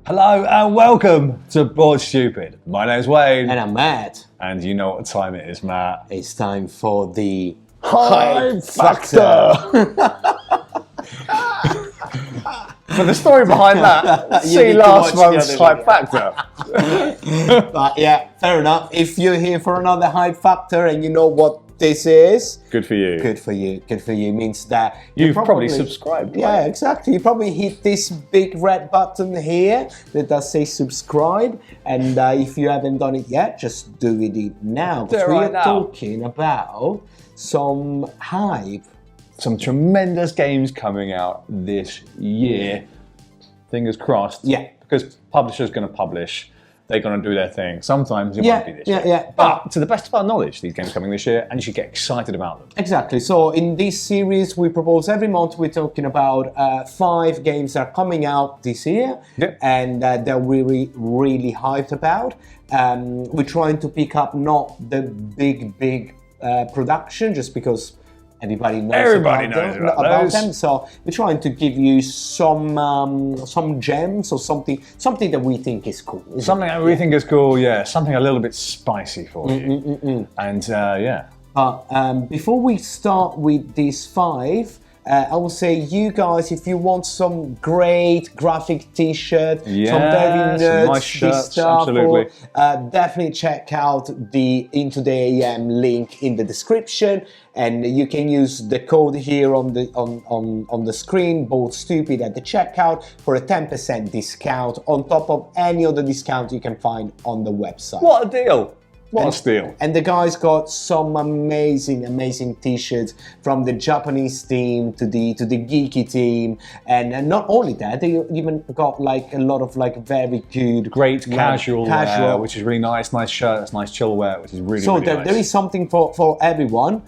Hello and welcome to Bored Stupid. My name's Wayne. And I'm Matt. And you know what time it is, Matt. It's time for the Hype Factor. For the story behind that, see last month's Hype Factor. But yeah, fair enough. If you're here for another Hype Factor and you know what this is, good for you. Good for you. Good for you means that you've probably subscribed. Right? Yeah, exactly. You probably hit this big red button here that does say subscribe. And if you haven't done it yet, just do it now. Because we are talking about some hype. Some tremendous games coming out this year. Fingers crossed. Yeah. Because publishers going to publish. They're going to do their thing. Sometimes it won't be this year. Yeah. But to the best of our knowledge, these games are coming this year, and you should get excited about them. Exactly. So in this series, we propose every month we're talking about 5 games that are coming out this year, and that we're really hyped about. We're trying to pick up not the big production, just because everybody knows about them. So we're trying to give you some gems or something that we think is cool. Something that we think is cool, yeah. Something a little bit spicy for you. And yeah. But before we start with these 5, I will say, you guys, if you want some great graphic T-shirt, some very nerdy nice shirts, stuff, absolutely. Definitely check out the Into the AM link in the description, and you can use the code here on the screen, Bored Stupid, at the checkout for a 10% discount on top of any other discount you can find on the website. What a deal! What a steal. And the guys got some amazing T-shirts from the Japanese team to the geeky team, and not only that, they even got like a lot of like very good, great casual wear, which is really nice. Nice shirts, nice chill wear, which is really nice. So there is something for everyone.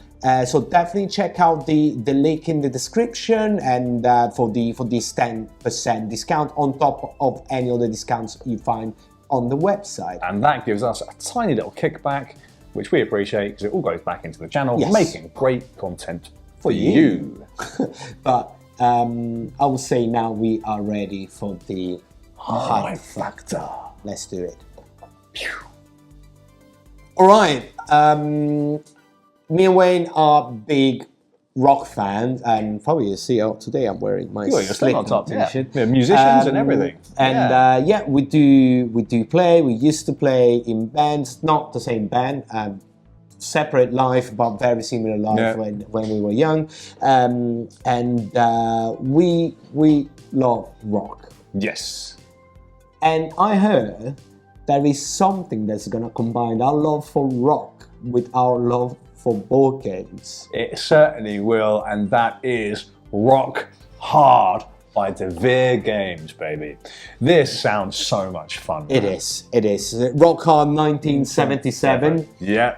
So definitely check out the link in the description, and for this 10% discount on top of any other discounts you find on the website. And that gives us a tiny little kickback, which we appreciate because it all goes back into the channel, making great content for you. But I will say now we are ready for the Hype Factor. Let's do it. All right. Me and Wayne are big rock fans, and probably you see today I'm wearing my Slipknot t-shirt. Yeah, musicians and everything. And we used to play in bands, not the same band, separate life but very similar life when we were young, and we love rock. Yes. And I heard there is something that's gonna combine our love for rock with our love for board games. It certainly will, and that is Rock Hard by DeVere Games, baby. This sounds so much fun. It is. Rock Hard 1977. Yeah.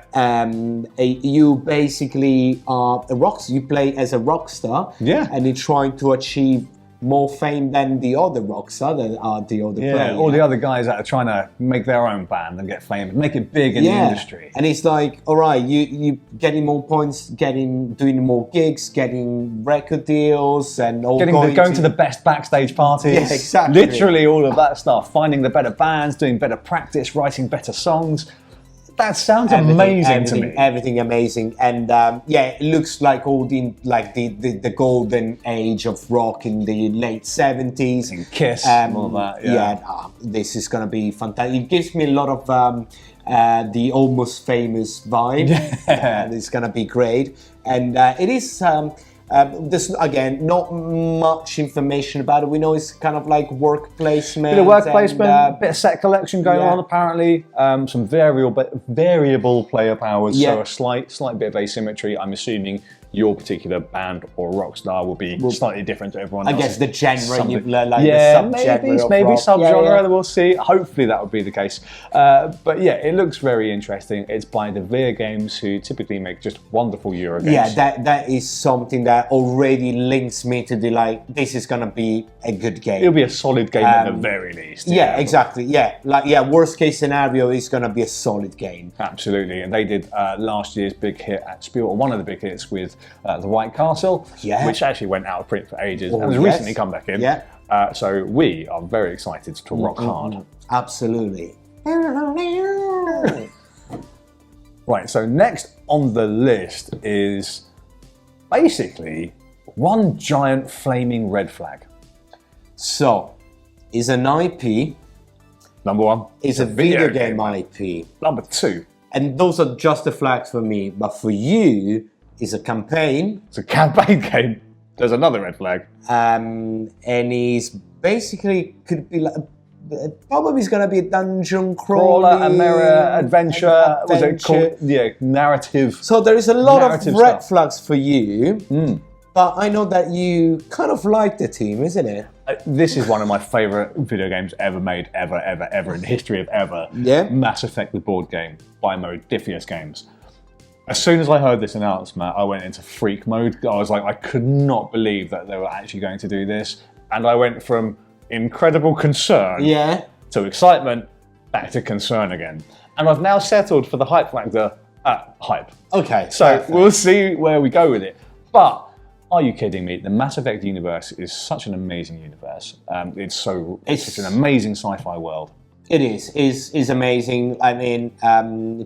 You basically are you play as a rock star. Yeah. And you're trying to achieve more fame than the other rock stars that are the other players. All the other guys that are trying to make their own band and get famous, make it big in the industry. And it's like, all right, you getting more points, doing more gigs, getting record deals, and all going to the best backstage parties. Yeah, exactly. Literally all of that stuff. Finding the better bands, doing better practice, writing better songs. That sounds amazing to me. Everything amazing, and it looks like the golden age of rock in the late 70s. And Kiss and all that. This is gonna be fantastic. It gives me a lot of the Almost Famous vibe. It's gonna be great, and it is. There's again not much information about it. We know it's kind of like work placement. Bit of work placement, bit of set collection going on apparently. Some variable player powers, so a slight bit of asymmetry. I'm assuming your particular band or rock star will be slightly different to everyone else. I guess the genre you've learned, like maybe subgenre. We'll see. Hopefully that would be the case. But yeah, it looks very interesting. It's by DeVere Games, who typically make just wonderful Euro games. Yeah, that is something that already links me to the this is gonna be a good game. It'll be a solid game at the very least. Yeah, exactly. Yeah, worst case scenario is gonna be a solid game. Absolutely, and they did last year's big hit at Spiel, or one of the big hits with the White Castle, which actually went out of print for ages and has recently come back in. So we are very excited to rock hard. Absolutely. Right, so next on the list is basically one giant flaming red flag. So, is an IP. Number one. It's a video game IP. Number two. And those are just the flags for me. But for you, it's a campaign. It's a campaign game. There's another red flag. And it's basically could be like probably it's going to be a dungeon crawler, adventure. Was it called? Yeah, narrative. So there is a lot of red stuff. flags for you. But I know that you kind of like the team, isn't it? This is one of my favourite video games ever made, ever in the history of ever. Yeah. Mass Effect, the board game by Modifius Games. As soon as I heard this announcement, I went into freak mode. I was like, I could not believe that they were actually going to do this. And I went from incredible concern to excitement, back to concern again. And I've now settled for the hype factor at hype. Okay. So we'll see where we go with it. But are you kidding me? The Mass Effect universe is such an amazing universe. It's an amazing sci-fi world. It is. It's amazing. I mean,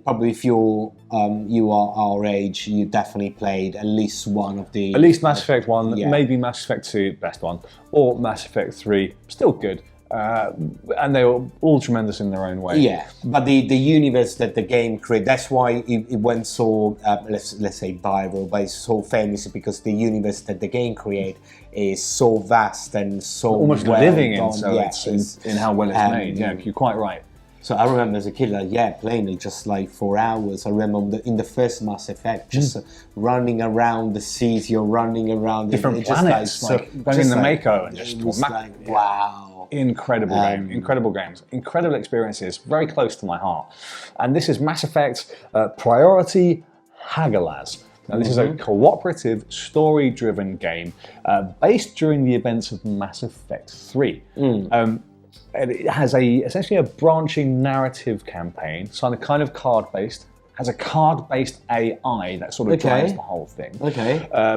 probably if you are our age, you definitely played at least one of the... At least Mass Effect 1, maybe Mass Effect 2, best one, or Mass Effect 3, still good. And they were all tremendous in their own way. Yeah, but the universe that the game created, that's why it went so, let's say viral, but it's so famous because the universe that the game created is so vast and so almost well living done. in, so it's in how well it's made. Yeah, you're quite right. So I remember as a kid, playing it just like 4 hours. I remember in the first Mass Effect, just running around the seas, you're running around different planets, going in the Mako and just wow. Incredible game, incredible games, incredible experiences, very close to my heart. And this is Mass Effect Priority Hagalaz. Now, this is a cooperative, story-driven game based during the events of Mass Effect 3. It has essentially a branching narrative campaign, so kind of card-based. Has a card-based AI that sort of drives the whole thing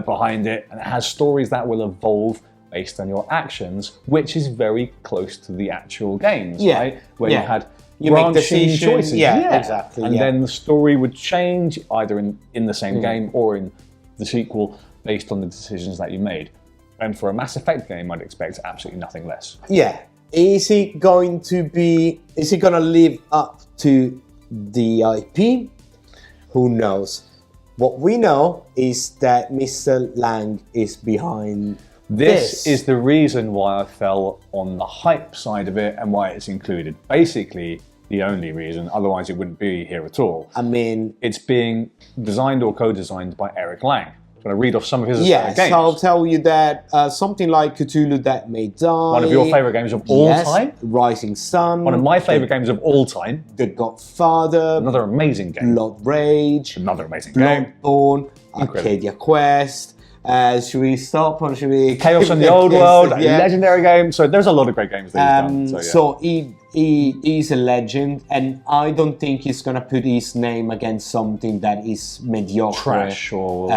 behind it, and it has stories that will evolve based on your actions, which is very close to the actual games, right? Where you had branching choices. Exactly. And then the story would change either in the same game or in the sequel based on the decisions that you made. And for a Mass Effect game, I'd expect absolutely nothing less. Yeah. Is it going to live up to the IP? Who knows? What we know is that Mr. Lang is behind This is the reason why I fell on the hype side of it and why it's included. Basically, the only reason, otherwise it wouldn't be here at all. I mean... It's being designed or co-designed by Eric Lang. I'm going to read off some of his games. Yes, I'll tell you that something like Cthulhu That May Die... One of your favourite games of all time? Rising Sun... One of my favourite games of all time. The Godfather... Another amazing game. Blood Rage... Another amazing game. Bloodborne... Arcadia Quest... should we stop or should we... Chaos in the Old World, a legendary game. So there's a lot of great games that he's done. So he is a legend, and I don't think he's going to put his name against something that is mediocre. Trash or...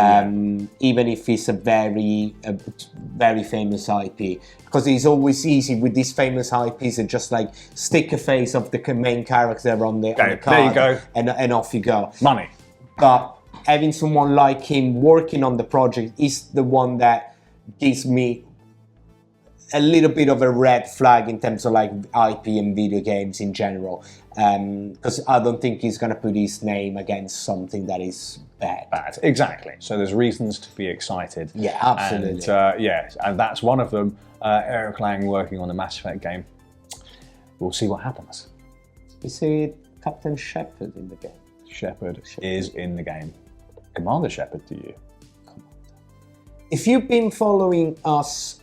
even if it's a very famous IP. Because it's always easy with these famous IPs to just like stick a face of the main character on the card. There you go. And off you go. Money. But having someone like him working on the project is the one that gives me a little bit of a red flag in terms of like IP and video games in general. Because I don't think he's going to put his name against something that is bad. Exactly. So there's reasons to be excited. Yeah, absolutely. And, and that's one of them. Eric Lang working on a Mass Effect game. We'll see what happens. Is it Captain Shepard in the game? Shepard is in the game. Commander Shepard to you. If you've been following us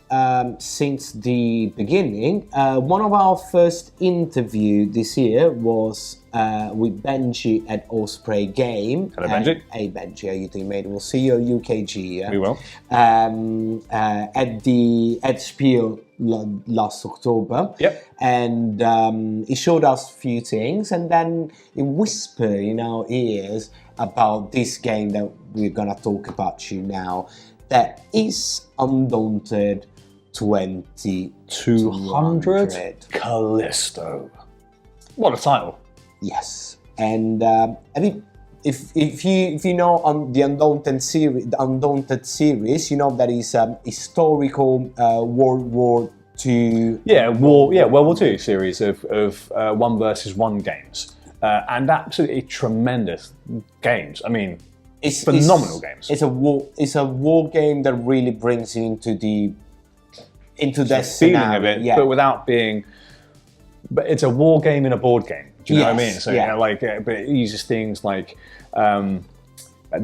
since the beginning, one of our first interview this year was with Benji at Osprey Game. Hello, Benji. Hey, Benji, how you doing, mate? We'll see you at UKG. Yeah? We will. At the Spiel last October. Yep. And he showed us a few things, and then he whispered in our ears about this game that we're gonna talk about you now. That is Undaunted 200 Callisto. What a title! Yes, and I mean, if you know on the Undaunted series, you know that is historical World War II. World War II series of 1 versus 1 games, and absolutely tremendous games. I mean, it's phenomenal games. It's a war game that really brings you into that feeling of it, but without being. But it's a war game in a board game. Do you know what I mean? So but it uses things like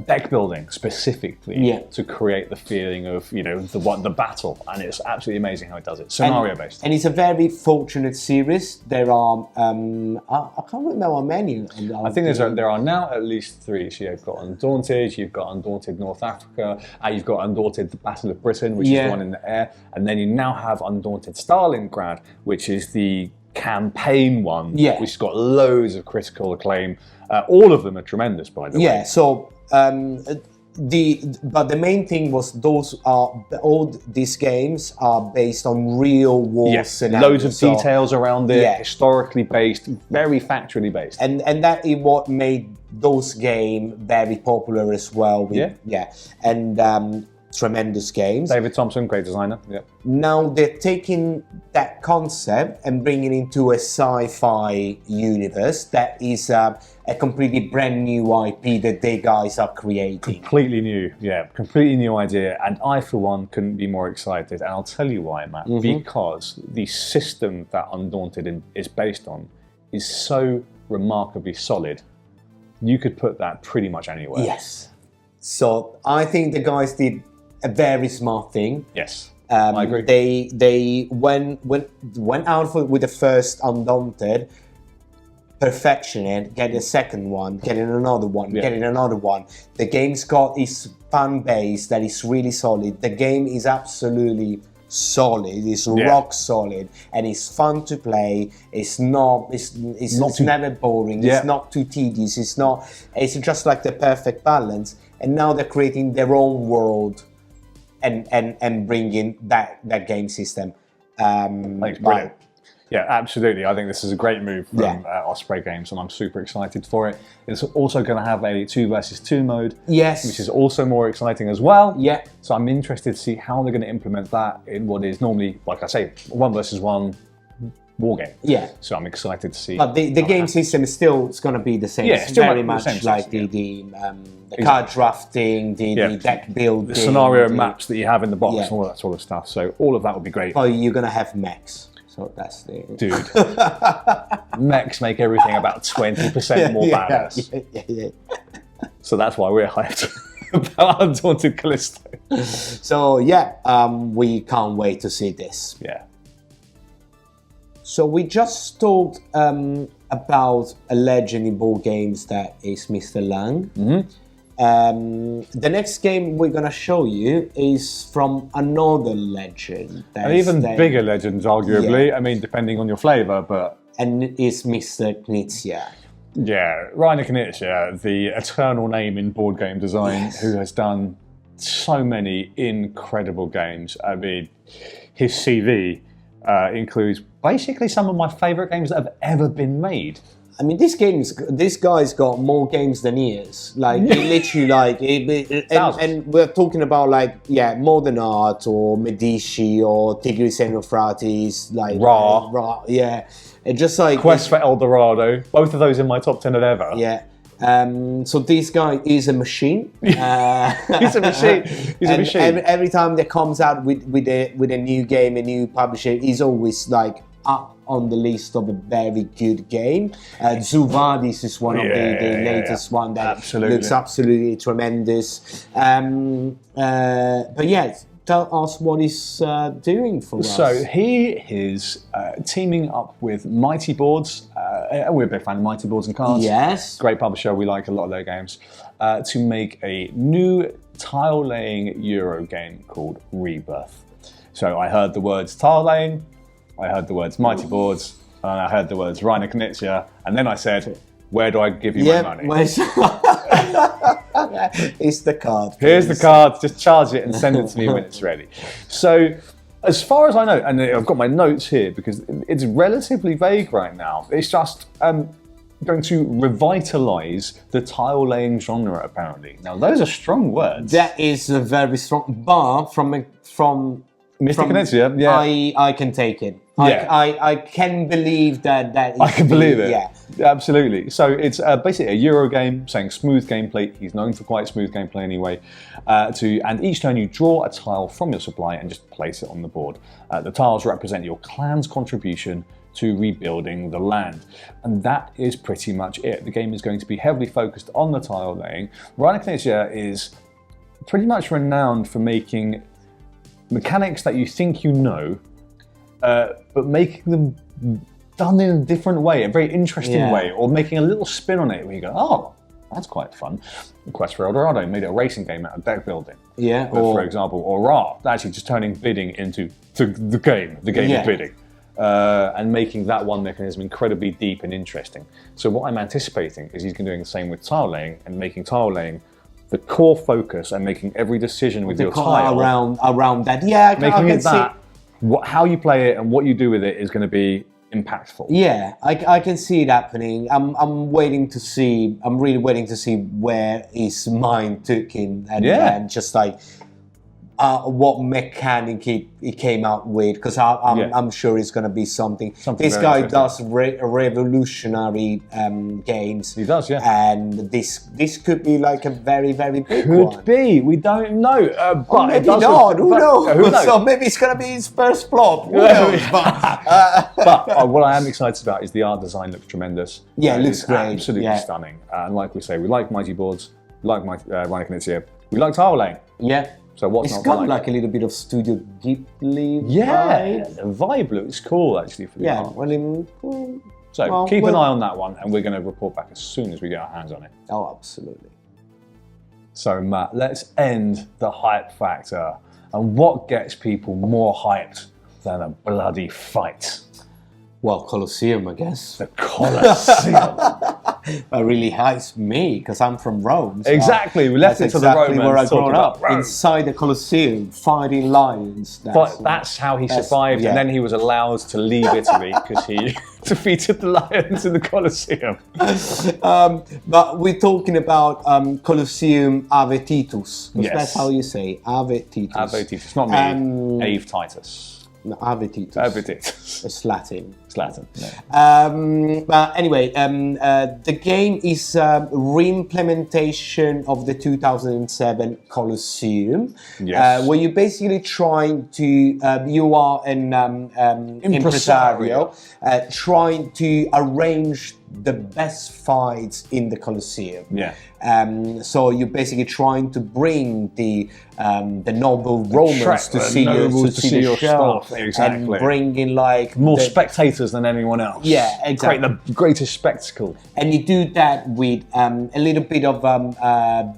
deck building specifically to create the feeling of the battle, and it's absolutely amazing how it does it. Scenario based, and it's a very fortunate series. There are I can't remember how many. I think there are now at least 3. So you've got Undaunted, you've got Undaunted North Africa, you've got Undaunted the Battle of Britain, which is the one in the air, and then you now have Undaunted Stalingrad, which is the campaign one, which has got loads of critical acclaim. All of them are tremendous, by the way. Yeah. So but the main thing was all these games are based on real war scenarios. Loads of details around it, historically based, very factually based, and that is what made those games very popular as well. And tremendous games. David Thompson, great designer. Yeah. Now they're taking that concept and bringing it into a sci-fi universe that is a completely brand new IP that they guys are creating. Completely new idea. And I, for one, couldn't be more excited. And I'll tell you why, Matt. Because the system that Undaunted is based on is so remarkably solid. You could put that pretty much anywhere. Yes. So I think the guys did a very smart thing. Yes, I agree. They went out with the first Undaunted, perfection it, getting a second one, getting another one, getting another one. The game's got its fan base that is really solid. The game is absolutely solid. It's rock solid, and it's fun to play. It's never boring. It's not too tedious. It's just like the perfect balance. And now they're creating their own world and bringing that game system. Brilliant. Yeah, absolutely. I think this is a great move from Osprey Games, and I'm super excited for it. It's also going to have a 2 versus 2 mode, which is also more exciting as well. Yeah. So I'm interested to see how they're going to implement that in what is normally, like I say, 1 versus 1 war game. Yeah. So I'm excited to see. But the game system is still going to be the same. Yeah, still very much like the card drafting, the deck building, the scenario maps that you have in the box, and all that sort of stuff. So all of that would be great. Oh, you're going to have mechs. So that's the... Dude, mechs make everything about 20% more badass. So that's why we're hyped about Undaunted Callisto. So we can't wait to see this. Yeah. So we just talked about a legend in board games that is Mr. Lang. The next game we're going to show you is from another legend. An even bigger legend, arguably. Yeah. I mean, depending on your flavour, but... And it's Mr. Knizia. Yeah, Rainer Knizia, the eternal name in board game design, who has done so many incredible games. I mean, his CV includes basically some of my favourite games that have ever been made. I mean, this guy's got more games than years. Like, literally, and we're talking about, Modern Art, or Medici, or Tigris and Euphrates, Ra. It's just like... Quest for El Dorado. Both of those in my top 10 of ever. Yeah. So this guy is a machine. He's a machine. He's a machine. Every time that comes out with a new game, a new publisher, he's always up on the list of a very good game. Zuvadis is one of the latest one that looks absolutely tremendous. But tell us what he's doing for us. So he is teaming up with Mighty Boards. We're a big fan of Mighty Boards and Cards. Yes. Great publisher. We like a lot of their games. To make a new tile-laying Euro game called Rebirth. So I heard the words tile-laying, I heard the words Mighty Boards, and I heard the words Rainer Knizia, and then I said, where do I give you my money? It's the card. Here's the card, just charge it and send it to me when it's ready. So As far as I know, and I've got my notes here because it's relatively vague right now. It's just going to revitalise the tile laying genre. Apparently, now those are strong words. That is a very strong bar from Mystic Peninsula. Yeah, I can take it. Yeah. I can believe that. I can believe it. Yeah, absolutely. So it's basically a Euro game saying smooth gameplay. He's known for quite smooth gameplay anyway. And each turn you draw a tile from your supply and just place it on the board. The tiles represent your clan's contribution to rebuilding the land. And that is pretty much it. The game is going to be heavily focused on the tile laying. Rhinokinesia is pretty much renowned for making mechanics that you think you know, but making them done in a different way, a very interesting way, or making a little spin on it where you go, oh, that's quite fun. Quest for Eldorado made it a racing game out of deck building. Yeah. For example, or Ra, actually just turning bidding into the game of bidding. And making that one mechanism incredibly deep and interesting. So what I'm anticipating is he's going to do the same with tile laying and making tile laying the core focus and making every decision with your tile around that. Yeah, making it that how you play it and what you do with it is going to be impactful. Yeah, I can see it happening. I'm waiting to see. I'm really waiting to see where his mind took him and just like what mechanic he came out with, because I'm sure it's going to be something. This guy does revolutionary games. He does, yeah. And this could be like a very, very big one. Could be. We don't know. But maybe not. Who knows? So maybe it's going to be his first flop. Who knows? But what I am excited about is the art design looks tremendous. Yeah, it looks great. Absolutely stunning. And like we say, we like mighty boards, we like Rhinokinesia, we like tile laying. Yeah. So what's it's not got like a little bit of Studio Ghibli vibe. The vibe looks cool actually for the art. So keep an eye on that one, and we're going to report back as soon as we get our hands on it. Oh, absolutely. So Matt, let's end the hype factor. And what gets people more hyped than a bloody fight? Well, Colosseum, I guess. The Colosseum. That really hypes me because I'm from Rome. So exactly, we left it to the Romans. Where I grew up, Rome. Inside the Colosseum, fighting lions. That's how he survived, and then he was allowed to leave Italy because he defeated the lions in the Colosseum. But we're talking about Colosseum Ave Titus. Yes. That's how you say Ave Titus. Ave Titus, not me. Ave Titus. No, Ave Titus. Ave Titus. It's Latin. It's Latin. Yeah. But anyway, the game is re-implementation of the 2007 Colosseum, where you're basically trying to, you are an impresario, trying to arrange the best fights in the Colosseum. Yeah. So you're basically trying to bring the noble Romans to see your show, exactly. and bring in like more spectators than anyone else. Yeah, exactly. Create the greatest spectacle. And you do that with a little bit of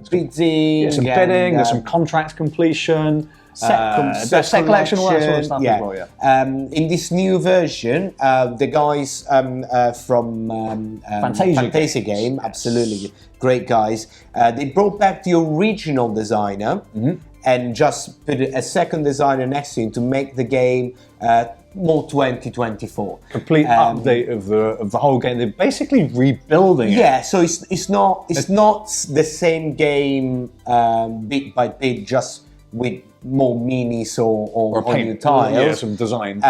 bidding. Some bidding. There's some contract completion. Set collection, all that sort of stuff as well, yeah. In this new version, the guys from Fantasia Game, absolutely great guys, they brought back the original designer and just put a second designer next to him to make the game more 2024. Complete update of the whole game. They're basically rebuilding it. Yeah, so it's not the same game bit by bit, just with more minis or new tiles. Yeah, some design.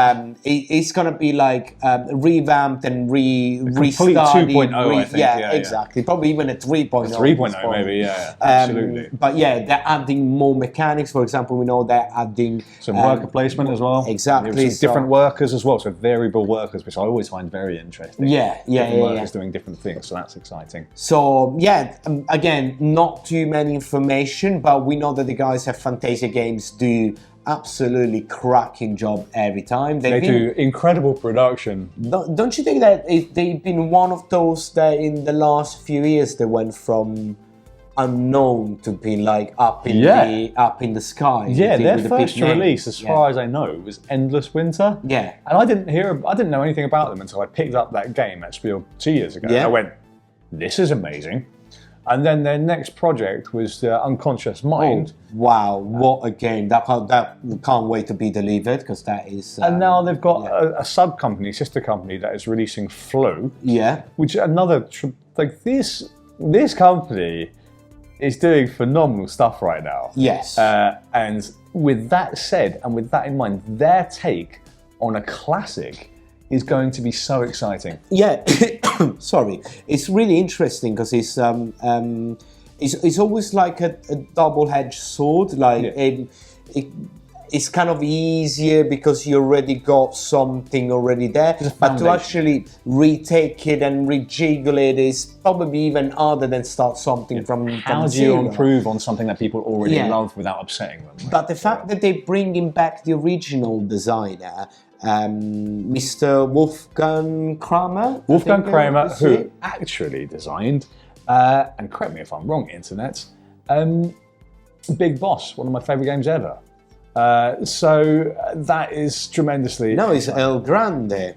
It's going to be like revamped and restarted. 2.0, I think. Yeah, exactly. Probably even a 3.0. 3.0 maybe, yeah. Absolutely. But yeah, they're adding more mechanics. For example, we know they're adding... some worker placement as well. Exactly. Some different workers as well, so variable workers, which I always find very interesting. Different workers doing different things, so that's exciting. So yeah, again, not too many information, but we know that the guys have Fantasia Games do absolutely cracking job every time. They do incredible production. Don't you think that they've been one of those that in the last few years they went from unknown to being like up in the sky? Yeah, their first release, as far as I know, was Endless Winter. Yeah, and I didn't know anything about them until I picked up that game at Spiel 2 years ago. And I went, this is amazing. And then their next project was Unconscious Mind. Oh, wow, what a game. That can't wait to be delivered, because that is... and now they've got a sub-company, sister company, that is releasing Flow. Yeah. Which another... Like, this company is doing phenomenal stuff right now. Yes. And with that said, and with that in mind, their take on a classic is going to be so exciting. Yeah, sorry. It's really interesting because it's always like a double-edged sword. Like it's kind of easier because you already got something already there, but to actually retake it and rejiggle it is probably even harder than start something from How do you improve on something that people already love without upsetting them? Right? But the fact that they're bringing back the original designer, Mr. Wolfgang Kramer. Wolfgang Kramer, who actually designed, and correct me if I'm wrong, Internet, Big Boss, one of my favourite games ever. So that is tremendously... No, it's El Grande.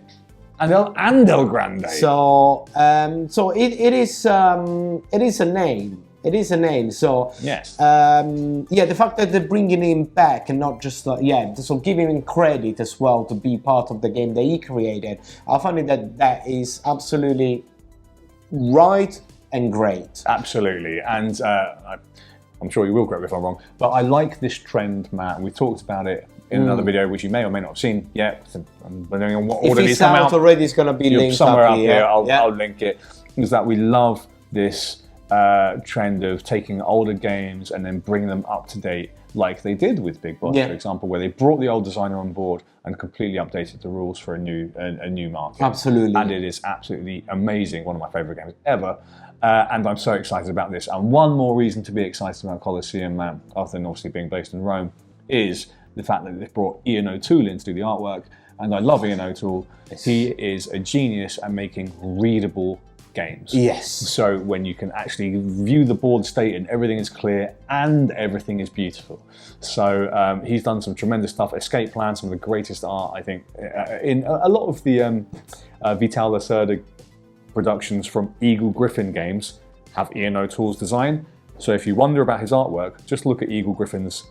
And El Grande. So, it is a name. It is a name. So yes. The fact that they're bringing him back and not just so giving him credit as well to be part of the game that he created. I find that is absolutely right and great. Absolutely, and I'm sure you will correct me if I'm wrong, but I like this trend, Matt. We talked about it in another video, which you may or may not have seen yet. Depending on what order these come out, already, it's going to be linked somewhere up up here. I'll link it. Is that we love this trend of taking older games and then bringing them up to date, like they did with Big Boss, for example, where they brought the old designer on board and completely updated the rules for a new market. Absolutely, and it is absolutely amazing. One of my favorite games ever. And I'm so excited about this. And one more reason to be excited about Colosseum, other than obviously being based in Rome, is the fact that they've brought Ian O'Toole in to do the artwork. And I love Ian O'Toole. He is a genius at making readable games. Yes. So when you can actually view the board state and everything is clear and everything is beautiful. So he's done some tremendous stuff. Escape Plan, some of the greatest art, I think, in a lot of the Vital Lacerda productions from Eagle Griffin games have Ian O'Toole's design. So if you wonder about his artwork, just look at Eagle Griffin's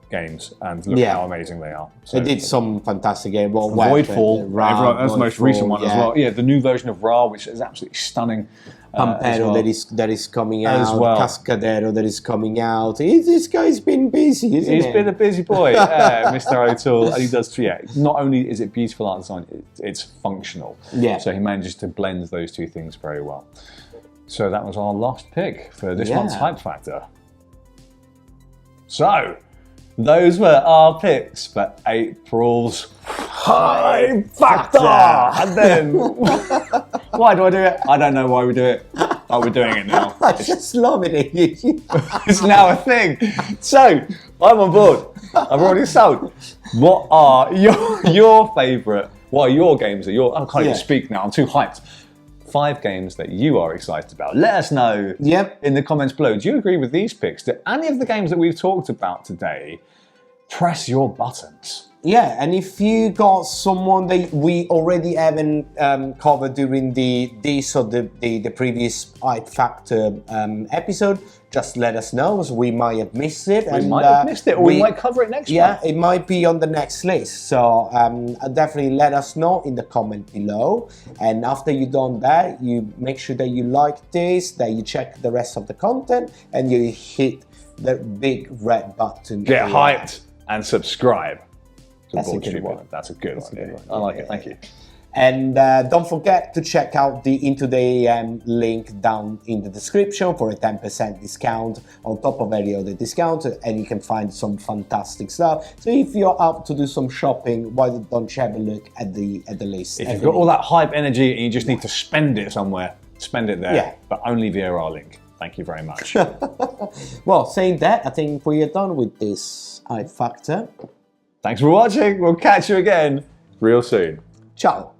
games and look at how amazing they are. So, they did some fantastic games. Well, Voidfall, that's the most recent one as well. Yeah, the new version of Ra, which is absolutely stunning. Pampero that is coming out, as well. Cascadero that is coming out. This guy's been busy, isn't he? He's been a busy boy, Mr. O'Toole. And he does, not only is it beautiful art design, it's functional. Yeah. So he manages to blend those two things very well. So that was our last pick for this month's Hype Factor. So, those were our picks for April's Hype Factor! And then, why do I do it? I don't know why we do it, but we're doing it now. I just love it. It's now a thing. So, I'm on board. I've already sold. What are your favourite, what are your games that I can't even speak now, I'm too hyped. 5 games that you are excited about. Let us know in the comments below. Do you agree with these picks? Do any of the games that we've talked about today, press your buttons? Yeah, and if you got someone that we already haven't covered during the previous Hype Factor episode, just let us know, because we might have missed it. We might have missed it, or we might cover it next month. Yeah, it might be on the next list. So definitely let us know in the comment below. And after you've done that, you make sure that you like this, that you check the rest of the content, and you hit the big red button. Get hyped and subscribe. That's a good one. That's a good idea. I like it. Thank you. And don't forget to check out the Into the AM link down in the description for a 10% discount on top of any other discount, and you can find some fantastic stuff. So if you're up to do some shopping, why don't you have a look at the list? If you've got all that hype energy and you just need to spend it somewhere, spend it there. Yeah. But only via our link. Thank you very much. Well, saying that, I think we are done with this Hype Factor. Thanks for watching. We'll catch you again real soon. Ciao.